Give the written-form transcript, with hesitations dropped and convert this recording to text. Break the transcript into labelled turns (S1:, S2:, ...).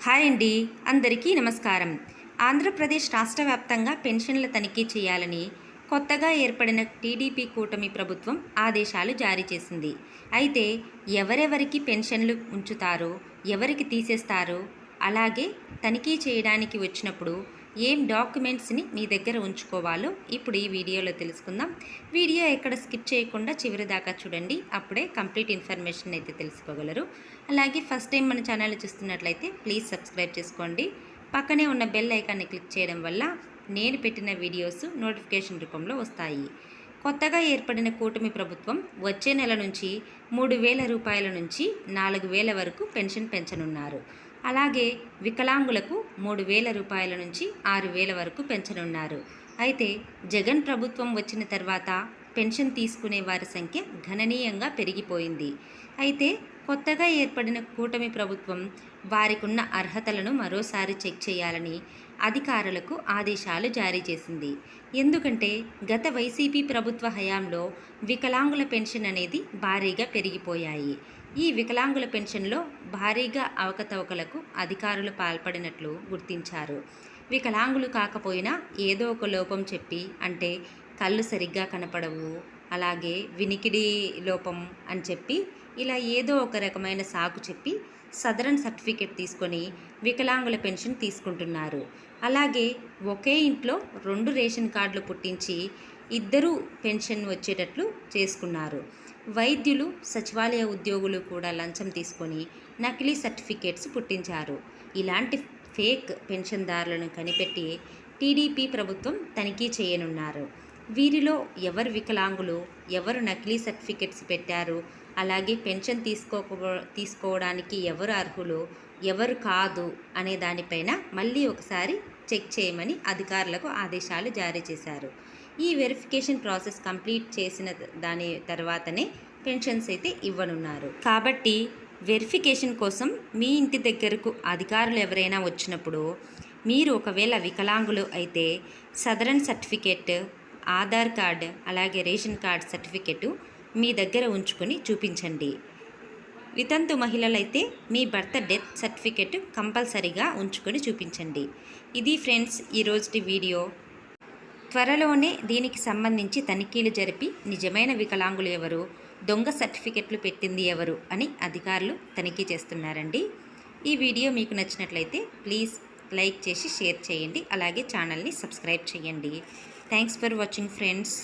S1: Hi అండి, అందరికీ నమస్కారం. ఆంధ్రప్రదేశ్ రాష్ట్ర వ్యాప్తంగా పెన్షన్ల తనిఖీ చేయాలని కొత్తగా ఏర్పడిన టీడీపీ కూటమి ప్రభుత్వం ఆదేశాలు జారీ చేసింది. అయితే ఎవరెవరికి పెన్షన్లు ఉంచుతారో, ఎవరికి తీసేస్తారో, అలాగే తనిఖీ చేయడానికి వచ్చినప్పుడు ఏం డాక్యుమెంట్స్ని మీ దగ్గర ఉంచుకోవాలో ఇప్పుడు ఈ వీడియోలో తెలుసుకుందాం. వీడియో ఎక్కడ స్కిప్ చేయకుండా చివరి దాకా చూడండి, అప్పుడే కంప్లీట్ ఇన్ఫర్మేషన్ అయితే తెలుసుకోగలరు. అలాగే ఫస్ట్ టైం మన ఛానల్ చూస్తున్నట్లయితే ప్లీజ్ సబ్స్క్రైబ్ చేసుకోండి. పక్కనే ఉన్న బెల్ ఐకాన్ని క్లిక్ చేయడం వల్ల నేను పెట్టిన వీడియోస్ నోటిఫికేషన్ రూపంలో వస్తాయి. కొత్తగా ఏర్పడిన కూటమి ప్రభుత్వం వచ్చే నెల నుంచి 3,000 రూపాయల నుంచి 4,000 వరకు పెన్షన్ పెంచనున్నారు. అలాగే వికలాంగులకు 3,000 రూపాయల నుంచి 6,000 వరకు పెంచనున్నారు. అయితే జగన్ ప్రభుత్వం వచ్చిన తర్వాత పెన్షన్ తీసుకునే వారి సంఖ్య గణనీయంగా పెరిగిపోయింది. అయితే కొత్తగా ఏర్పడిన కూటమి ప్రభుత్వం వారికున్న అర్హతలను మరోసారి చెక్ చేయాలని అధికారులకు ఆదేశాలు జారీ చేసింది. ఎందుకంటే గత వైసీపీ ప్రభుత్వ హయాంలో వికలాంగుల పెన్షన్ అనేది భారీగా పెరిగిపోయాయి. ఈ వికలాంగుల పెన్షన్లో భారీగా అవకతవకలకు అధికారులు పాల్పడినట్లు గుర్తించారు. వికలాంగులు కాకపోయినా ఏదో ఒక లోపం చెప్పి, అంటే కళ్ళు సరిగ్గా కనపడవు, అలాగే వినికిడి లోపం అని చెప్పి ఇలా ఏదో ఒక రకమైన సాకు చెప్పి సదరన్ సర్టిఫికేట్ తీసుకొని వికలాంగుల పెన్షన్ తీసుకుంటున్నారు. అలాగే ఒకే ఇంట్లో 2 రేషన్ కార్డులు పుట్టించి ఇద్దరూ పెన్షన్ వచ్చేటట్లు చేసుకున్నారు. వైద్యులు, సచివాలయ ఉద్యోగులు కూడా లంచం తీసుకొని నకిలీ సర్టిఫికేట్స్ పుట్టించారు. ఇలాంటి ఫేక్ పెన్షన్దారులను కనిపెట్టి టీడీపీ ప్రభుత్వం తనిఖీ చేయనున్నారు. వీరిలో ఎవరు వికలాంగులు, ఎవరు నకిలీ సర్టిఫికెట్స్ పెట్టారు, అలాగే పెన్షన్ తీసుకోవడానికి ఎవరు అర్హులు, ఎవరు కాదు అనే దానిపైన మళ్ళీ ఒకసారి చెక్ చేయమని అధికారులకు ఆదేశాలు జారీ చేశారు. ఈ వెరిఫికేషన్ ప్రాసెస్ కంప్లీట్ చేసిన దాని తర్వాతనే పెన్షన్స్ అయితే ఇవ్వనున్నారు. కాబట్టి వెరిఫికేషన్ కోసం మీ ఇంటి దగ్గరకు అధికారులు ఎవరైనా వచ్చినప్పుడు మీరు ఒకవేళ వికలాంగులు అయితే సదరన్ సర్టిఫికేట్, ఆధార్ కార్డ్, అలాగే రేషన్ కార్డ్ సర్టిఫికెట్ మీ దగ్గర ఉంచుకొని చూపించండి. వితంతు మహిళలైతే మీ భర్త డెత్ సర్టిఫికెట్ కంపల్సరీగా ఉంచుకొని చూపించండి. ఇది ఫ్రెండ్స్ ఈరోజుటి వీడియో. త్వరలోనే దీనికి సంబంధించి తనిఖీలు జరిపి నిజమైన వికలాంగులు ఎవరు, దొంగ సర్టిఫికెట్లు పెట్టింది ఎవరు అని అధికారులు తనిఖీ చేస్తున్నారండి. ఈ వీడియో మీకు నచ్చినట్లయితే ప్లీజ్ లైక్ చేసి షేర్ చేయండి. అలాగే ఛానల్ని సబ్స్క్రైబ్ చేయండి. Thanks for watching friends.